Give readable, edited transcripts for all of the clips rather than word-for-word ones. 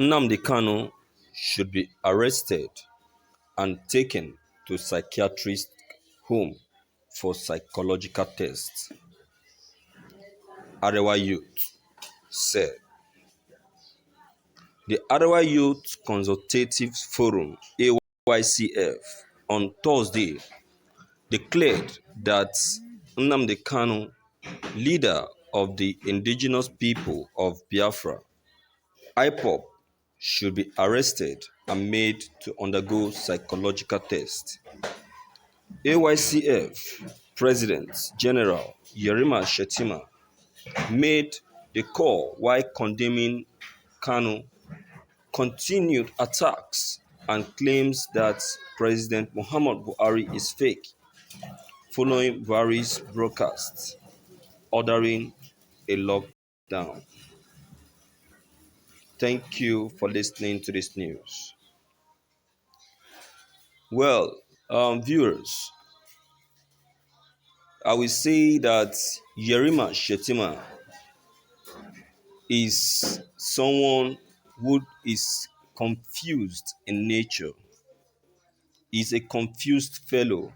Nnamdi Kanu should be arrested and taken to psychiatrist home for psychological tests, Arewa youth said. The Arewa Youth Consultative Forum (AYCF) on Thursday declared that Nnamdi Kanu, leader of the indigenous people of Biafra, IPOB, should be arrested and made to undergo psychological tests. AYCF President General Yerima Shetima made the call while condemning Kanu continued attacks and claims that President Muhammad Buhari is fake, following various broadcasts ordering a lockdown. Thank you for listening to this news. Well, viewers, I will say that Yerima Shetima is someone who is confused in nature. He's a confused fellow.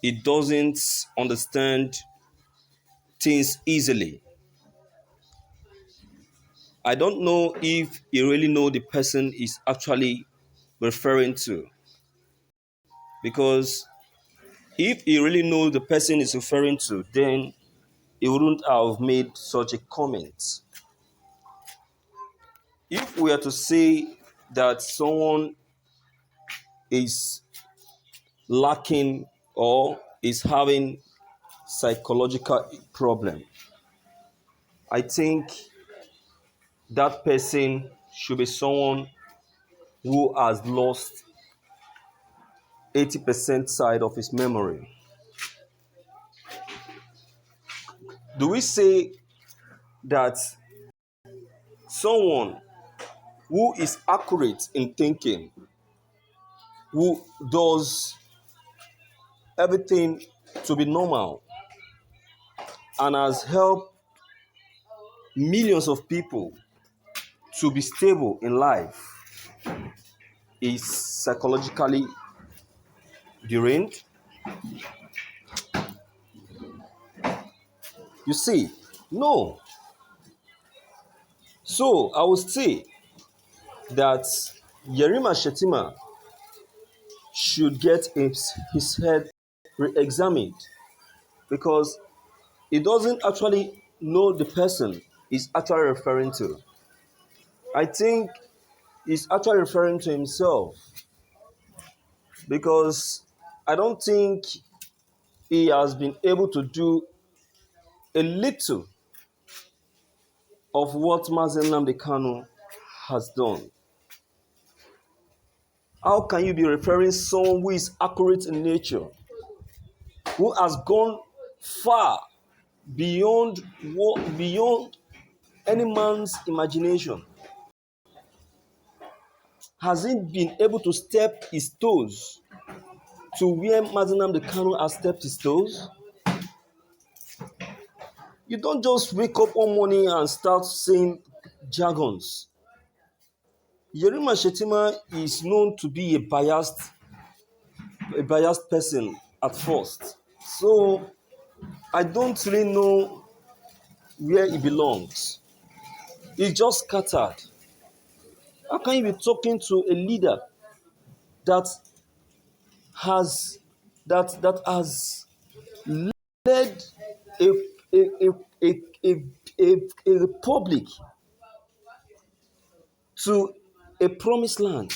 He doesn't understand things easily. I don't know if he really knows the person is actually referring to. Because if he really knows the person is referring to, then he wouldn't have made such a comment. If we are to say that someone is lacking or is having psychological problem, I think that person should be someone who has lost 80% side of his memory. Do we say that someone who is accurate in thinking, who does everything to be normal and has helped millions of people to be stable in life, is psychologically deranged? You see, no. So I would say that Yerima Shetima should get his head re-examined, because he doesn't actually know the person he's actually referring to. I think he's actually referring to himself, because I don't think he has been able to do a little of what Mazen Nnamdi Kanu has done. How can you be referring someone who is accurate in nature, who has gone far beyond any man's imagination? Hasn't been able to step his toes to where Mazen Nnamdi Kanu has stepped his toes? You don't just wake up one morning and start saying jargons. Yerima Shetima is known to be a biased person at first. So I don't really know where he belongs. He's just scattered. How can you be talking to a leader that has led a a, a, a, a republic to a promised land?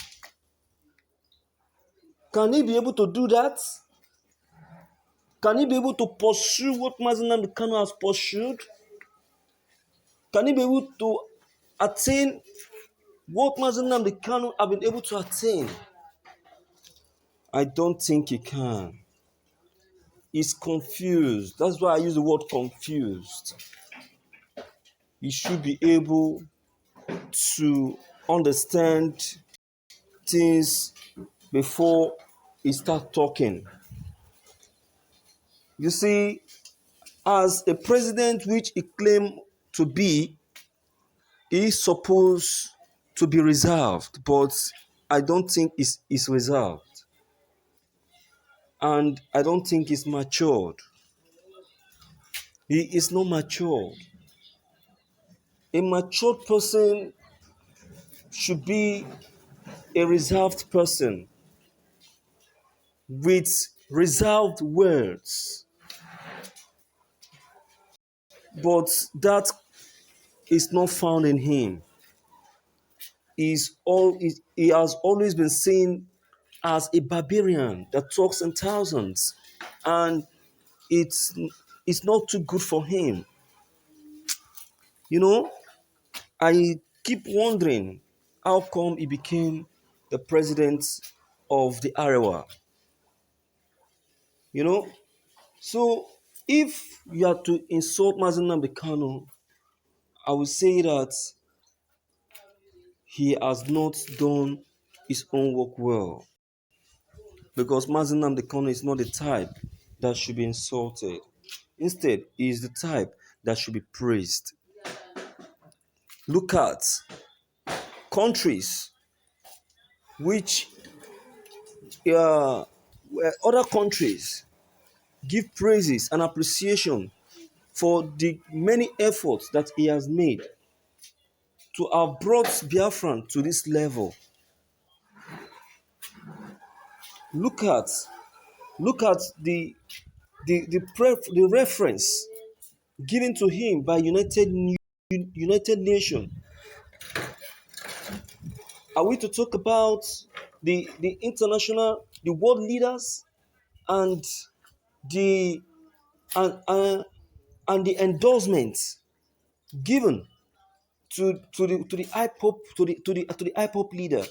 Can he be able to do that? Can he be able to pursue what Mazen Nnamdi Kanu has pursued? Can he be able to attain what Mazen Nnamdi Kanu have been able to attain? I don't think he can. He's confused. That's why I use the word confused. He should be able to understand things before he starts talking. You see, as a president which he claimed to be, is supposed to be reserved, but I don't think it's reserved. And I don't think he's matured. He is not matured. A matured person should be a reserved person with reserved words. But that is not found in him. He has always been seen as a barbarian that talks in thousands. And it's it's not too good for him. You know, I keep wondering how come he became the president of the Arewa. You know, so if you are to insult Mazen Nnamdi Kanu, I would say that he has not done his own work well, because Mazen Nnamdi Kanu is not the type that should be insulted. Instead, he is the type that should be praised. Look at countries which where other countries give praises and appreciation for the many efforts that he has made to have brought Biafran to this level. Look at look at the reference given to him by United Nations. Are we to talk about the world leaders and the and uh, and the endorsements given to the IPOP to the IPOP leader?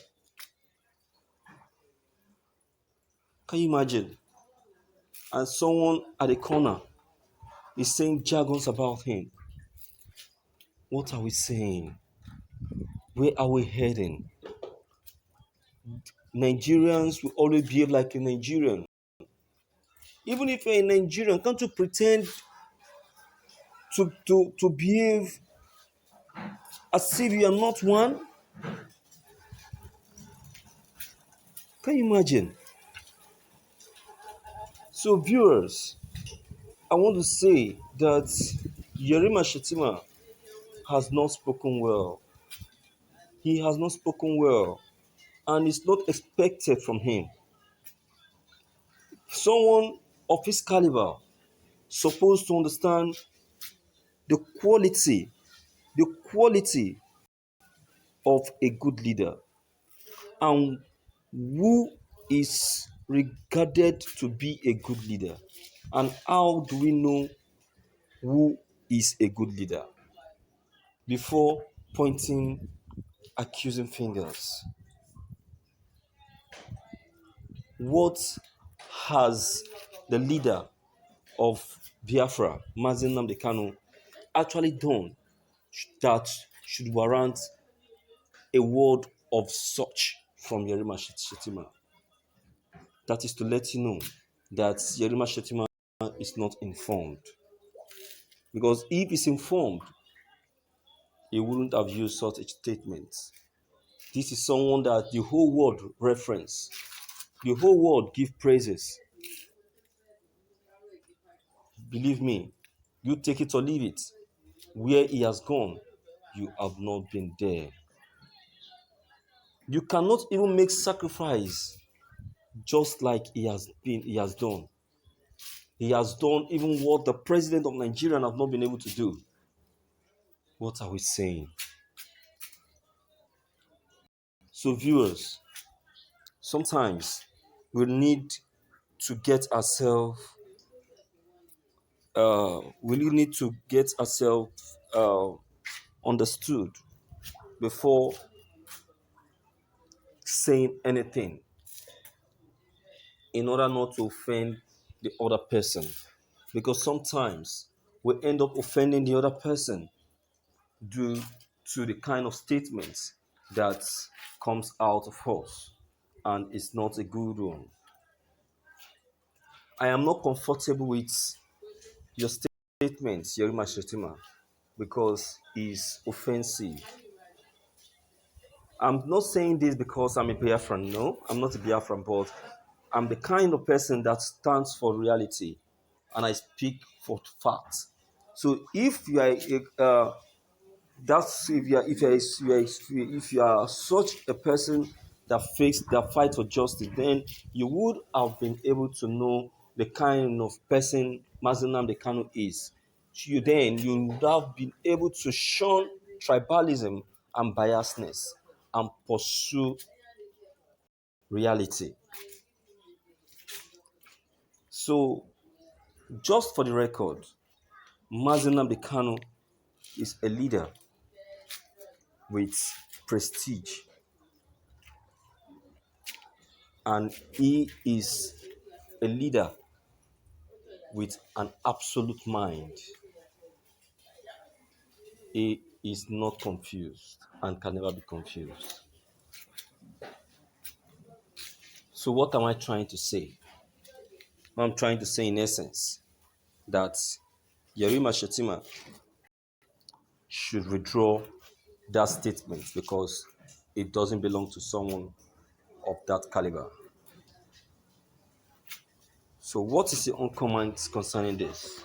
Can you imagine? And someone at the corner is saying jargons about him. What are we saying? Where are we heading? Nigerians will always behave like a Nigerian. Even if you're a Nigerian, can't you pretend to behave as if you are not one? Can you imagine? So, viewers, I want to say that Yerima Shetima has not spoken well. He has not spoken well, and it's not expected from him. Someone of his caliber supposed to understand the quality, the quality of a good leader, and who is regarded to be a good leader. And how do we know who is a good leader before pointing accusing fingers? What has the leader of Biafra, Mazen Nnamdi Kanu, actually done that should warrant a word of such from Yerima Shetima? That is to let you know that Yerima Shetima is not informed. Because if he's informed, he wouldn't have used such a statement. This is someone that the whole world reference, the whole world give praises. Believe me, you take it or leave it. Where he has gone, you have not been there. You cannot even make sacrifice just like he has done. He has done even what the president of Nigeria have not been able to do. What are we saying? So, viewers, sometimes we need to get ourselves we really need to get ourselves understood before saying anything, in order not to offend the other person. Because sometimes we end up offending the other person due to the kind of statements that comes out of us, and it's not a good one. I am not comfortable with your statements, Yerima Shetima, because it's offensive. I'm not saying this because I'm a Biafran. No, I'm not a Biafran, but I'm the kind of person that stands for reality, and I speak for facts. So if you are that's if you are such a person that fights for justice, then you would have been able to know the kind of person Nnamdi Kanu is. You would have been able to shun tribalism and biasness and pursue reality. So, just for the record, Nnamdi Kanu is a leader with prestige, and he is a leader with an absolute mind. He is not confused and can never be confused. So, what am I trying to say? I'm trying to say, in essence, that Yerima Shetima should withdraw that statement because it doesn't belong to someone of that caliber. So, what is your own comment concerning this?